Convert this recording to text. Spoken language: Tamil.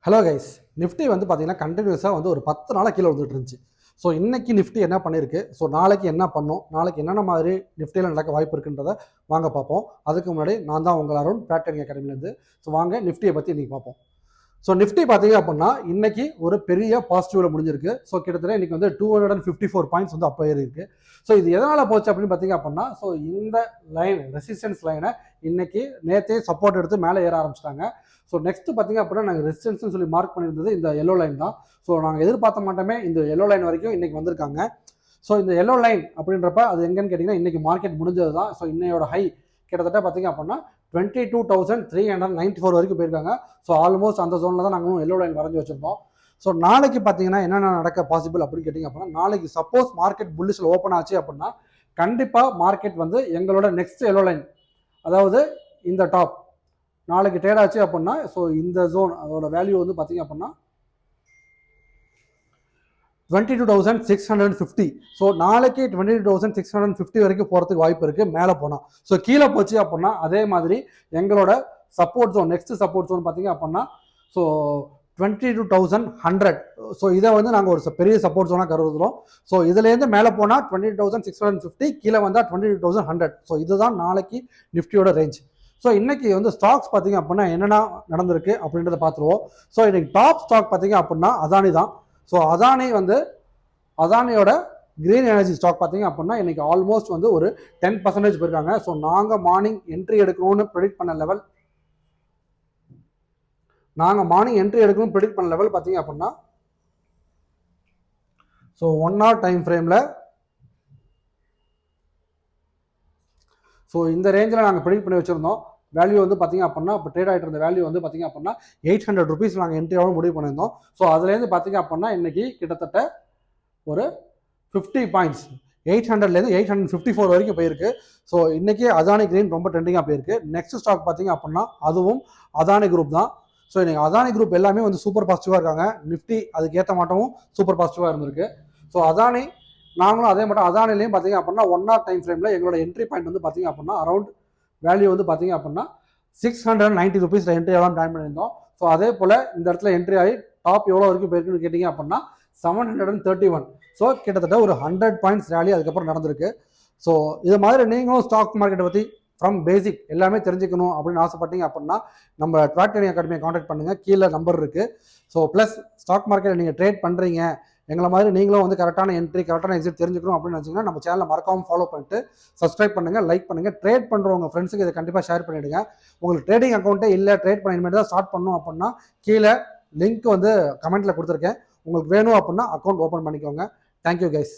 ஹலோ கைஸ், நிஃப்டி வந்து பார்த்தீங்கன்னா கண்டினியூஸாக வந்து ஒரு 10 நாளாக கீழே வந்துட்டு இருந்துச்சு. ஸோ இன்னைக்கு நிஃப்டி என்ன பண்ணியிருக்கு, ஸோ நாளைக்கு என்ன பண்ணும், நாளைக்கு என்னென்ன மாதிரி நிஃப்டியில் நடக்க வாய்ப்பு இருக்குன்றத வாங்க பார்ப்போம். அதுக்கு முன்னாடி நான் தான் உங்கள் அருண் பேட்டர்னிங் அகாடமிலேருந்து. ஸோ வாங்க நிஃப்டியை பற்றி இன்றைக்கி பார்ப்போம். ஸோ நிஃப்டி பார்த்தீங்க அப்படின்னா இன்னைக்கு ஒரு பெரிய பாசிட்டிவ்ல முடிஞ்சிருக்கு. ஸோ கிட்டத்தட்ட இன்னைக்கு வந்து 254 பாயிண்ட்ஸ் வந்து அப்போ இருக்கு. ஸோ இது எதனால் போச்சு அப்படின்னு பார்த்தீங்க அப்படின்னா, ஸோ இந்த லைன் ரெசிஸ்டன்ஸ் லைனை இன்னைக்கு நேற்றே சப்போர்ட் எடுத்து மேலே ஏற ஆரம்பிச்சிட்டாங்க. ஸோ நெக்ஸ்ட் பார்த்தீங்க அப்படின்னா நாங்கள் ரெசிஸ்டன்ஸ்னு சொல்லி மார்க் பண்ணியிருந்தது இந்த எல்லோ லைன் தான். ஸோ நாங்கள் எதிர்பார்த்த மாட்டோமே இந்த எல்லோ லைன் வரைக்கும் இன்னைக்கு வந்திருக்காங்க. ஸோ இந்த எல்லோ லைன் அப்படின்றப்ப அது எங்கன்னு கேட்டிங்கன்னா இன்னைக்கு மார்க்கெட் முடிஞ்சது தான். ஸோ இன்னையோட ஹை கிட்டத்தட்ட பார்த்தீங்க அப்படின்னா 22,394 வரைக்கும் போயிருக்காங்க. ஸோ ஆல்மோஸ்ட் அந்த ஜோனில் தான் நாங்களும் எல்லோ லைன் வரைஞ்சி வச்சிருந்தோம். ஸோ நாளைக்கு பார்த்தீங்கன்னா என்னென்ன நடக்க பாசிபிள் அப்படின்னு கேட்டிங்க அப்படின்னா, நாளைக்கு சப்போஸ் மார்க்கெட் புல்லிஷில் ஓப்பன் ஆச்சு அப்படின்னா கண்டிப்பாக மார்க்கெட் வந்து எங்களோட நெக்ஸ்ட் எல்லோ லைன், அதாவது இந்த டாப் நாளைக்கு ட்ரேட் ஆச்சு அப்படின்னா, ஸோ இந்த ஜோன் அதோட வேல்யூ வந்து பார்த்தீங்க அப்படின்னா 22,650. ஸோ நாளைக்கு 22,650 வரைக்கும் போகிறதுக்கு வாய்ப்பு இருக்குது மேலே போனால். ஸோ கீழே போச்சு அப்படின்னா அதே மாதிரி எங்களோட support zone, next support zone பார்த்தீங்க அப்படின்னா ஸோ 22,100. ஸோ இதை வந்து நாங்கள் ஒரு பெரிய சப்போர்ட் ஜோனாக கருதுகிறோம். ஸோ இதுலேருந்து மேலே போனால் 22,650, கீழே வந்தால் 22,100. ஸோ இதுதான் நாளைக்கு நிஃப்டியோட ரேஞ்ச். ஸோ இன்னைக்கு வந்து ஸ்டாக்ஸ் பார்த்தீங்க அப்படின்னா என்னென்ன நடந்திருக்கு அப்படின்றத பார்த்துருவோம். ஸோ இன்னைக்கு டாப் ஸ்டாக் பார்த்தீங்க அப்படின்னா அதானி தான். ஸோ அதானியோட கிரீன் எனர்ஜி ஸ்டாக் பார்த்தீங்க அப்படின்னா இன்னைக்கு ஆல்மோஸ்ட் வந்து ஒரு 10% போயிருக்காங்க. ஸோ நாங்கள் மார்னிங் என்ட்ரி எடுக்கணும்னு ப்ரெடிக்ட் பண்ண லெவல் பார்த்தீங்க அப்படின்னா ஸோ 1 hour டைம் ஃப்ரேமில் ஸோ இந்த ரேஞ்சில் நாங்கள் ப்ரெடிக்ட் பண்ணி வச்சுருந்தோம். வேல்யூ வந்து பார்த்தீங்க அப்படின்னா இப்போ ட்ரேட் ஆகிட்டு இருந்த வேல்யூ வந்து பார்த்தீங்க அப்படின்னா 800 ருபீஸ் நாங்கள் என்ட்ரியாகவும் முடிவு பண்ணியிருந்தோம். ஸோ அதுலேருந்து பார்த்தீங்க அப்படின்னா இன்னைக்கு கிட்டத்தட்ட ஒரு 50 பாயிண்ட்ஸ் 800லேருந்து 854 வரைக்கும் போயிருக்கு. ஸோ இன்னைக்கு அதானி கிரீன் ரொம்ப ட்ரெண்டிங்காக போயிருக்கு. நெக்ஸ்ட் ஸ்டாக் பார்த்தீங்க அப்படின்னா அதுவும் அதானி குரூப் தான். ஸோ இன்னைக்கு அதானி குரூப் எல்லாமே வந்து சூப்பர் பாசிட்டிவாக இருக்காங்க. நிஃப்டி அதுக்கேற்ற மாட்டவும் சூப்பர் பாசிட்டிவாக இருந்திருக்கு. ஸோ அதானி நாங்களும் அதே மட்டும் அதானிலையும் பார்த்தீங்க அப்படின்னா 1 hour டைம் ஃப்ரேமில் எங்களோட என்ட்ரி பாயிண்ட் வந்து பார்த்தீங்க அப்படின்னா அரௌண்ட் வேல்யூ வந்து பார்த்தீங்க அப்படின்னா 690 ருபீஸில் என்ட்ரி ஆகலாம் பிளான் பண்ணியிருந்தோம். ஸோ அதே போல் இந்த இடத்துல என்ட்ரி ஆகி டாப் எவ்வளோ வரைக்கும் போயிருக்குன்னு கேட்டிங்க அப்படின்னா 731. ஸோ கிட்டத்தட்ட ஒரு 100 பாயிண்ட்ஸ் ரேலி அதுக்கப்புறம் நடந்திருக்கு. ஸோ இது மாதிரி நீங்களும் ஸ்டாக் மார்க்கெட்டை பற்றி ஃப்ரம் பேசிக் எல்லாமே தெரிஞ்சுக்கணும் அப்படின்னு ஆசைப்பட்டீங்க அப்படின்னா நம்ம பேட்டர்னிங் அகாடமியை காண்டாக்ட் பண்ணுங்கள். கீழே நம்பர் இருக்குது. ஸோ ப்ளஸ் ஸ்டாக் மார்க்கெட்டை நீங்கள் ட்ரேட் பண்ணுறீங்க, எங்களை மாதிரி நீங்களும் வந்து கரெக்டான என்ட்ரி கரெக்டான எக்ஸிட் தெரிஞ்சுக்கணும் அப்படின்னு நினச்சிங்கன்னா நம்ம சேனலை மறக்காமல் ஃபாலோ பண்ணிட்டு சப்ஸ்கிரைப் பண்ணுங்கள், லைக் பண்ணுங்கள். ட்ரேட் பண்ணுறவங்க ஃப்ரெண்ட்ஸுக்கு இதை கண்டிப்பாக ஷேர் பண்ணிவிடுங்க. உங்களுக்கு ட்ரேடிங் அக்கௌண்ட்டே இல்லை, ட்ரேட் பண்ண இனிமேல் தான் ஸ்டார்ட் பண்ணணும் அப்படின்னா கீழே லிங்க் வந்து கமெண்ட்டில் கொடுத்துருக்கேன். உங்களுக்கு வேணும் அப்படின்னா அக்கௌண்ட் ஓப்பன் பண்ணிக்கோங்க. Thank you guys.